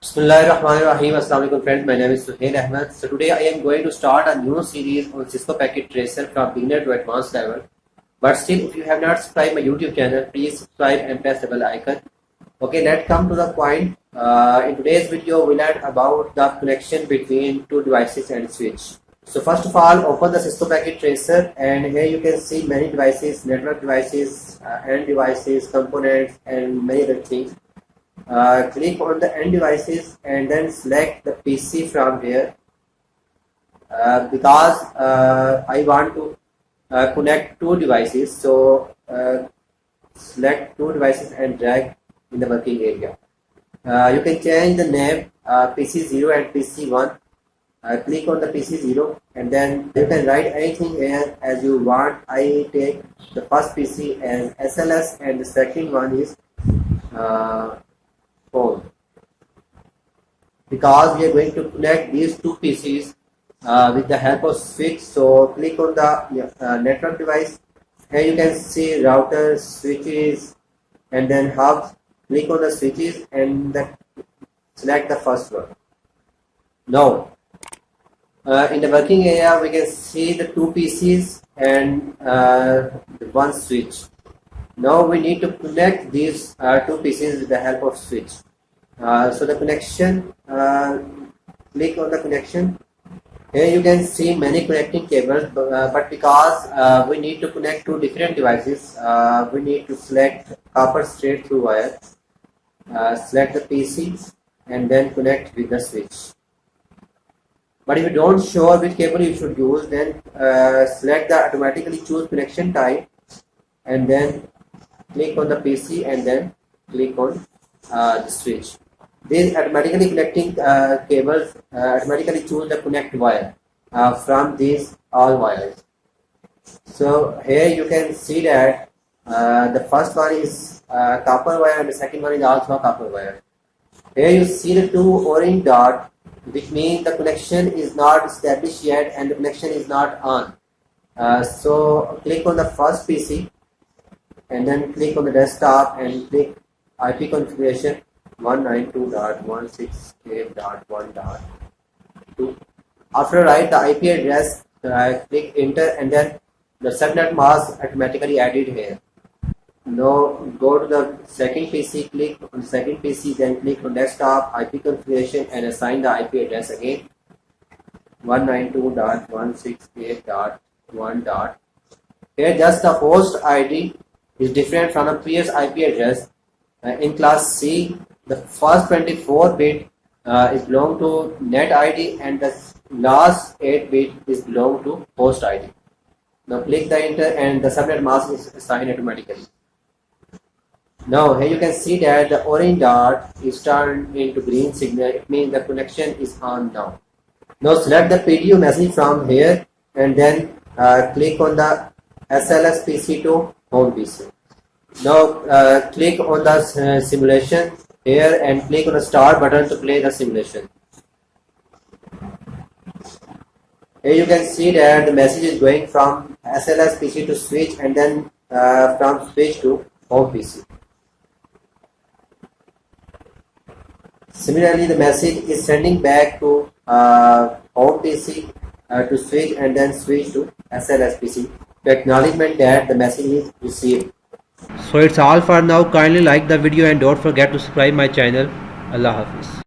Bismillahirrahmanirrahim. Assalamu alaikum friends. My name is Suhail Ahmed. So today I am going to start a new series on Cisco Packet Tracer from beginner to advanced level. But still, if you have not subscribed my YouTube channel, please subscribe and press the bell icon. Okay, let's come to the point. In today's video, we learn about the connection between two devices and switch. So first of all, open the Cisco Packet Tracer, and here you can see many devices, network devices, end devices, components, and many other things. Click on the end devices and then select the PC from here because I want to connect two devices, so select two devices and drag in the working area. You can change the name PC0 and PC1. Click on the PC0 and then you can write anything here as you want. I take the first PC as SLS and the second one is phone, because we are going to connect these two PCs with the help of switch. So click on the network device. Here you can see routers, switches, and then hubs. Click on the switches and select the first one. Now in the working area we can see the two PCs and one switch. Now we need to connect these two PCs with the help of switch. So the connection, click on the connection. Here you can see many connecting cables, but because we need to connect two different devices, we need to select copper straight through wire. Select the PC and then connect with the switch. But if you don't sure which cable you should use, then select the automatically choose connection type and then click on the PC and then click on the switch. These automatically connecting cables automatically choose the connect wire from these all wires. So here you can see that the first one is copper wire and the second one is also copper wire. Here you see the two orange dot, which means the connection is not established yet and the connection is not on. So click on the first PC and then click on the desktop and click IP configuration 192.168.1.2. After write the IP address, click enter and then the subnet mask automatically added here. Now go to the second PC, click on the second PC, then click on desktop, IP configuration and assign the IP address again 192.168.1. Here just the host ID is different from the previous IP address. In class C, the first 24 bit is belong to net ID and the last 8 bit is belong to host ID. Now click the enter and the subnet mask is assigned automatically. Now here you can see that the orange dot is turned into green signal. It means the connection is on now. Now select the PDU message from here and then click on the SLS PC to home PC. Now click on the simulation here and click on the start button to play the simulation. Here you can see that the message is going from SLS PC to switch and then from switch to home PC. Similarly, the message is sending back to home PC to switch and then switch to SLS PC. The acknowledgement that the message is received. So it's all for now. Kindly like the video and don't forget to subscribe my channel. Allah Hafiz.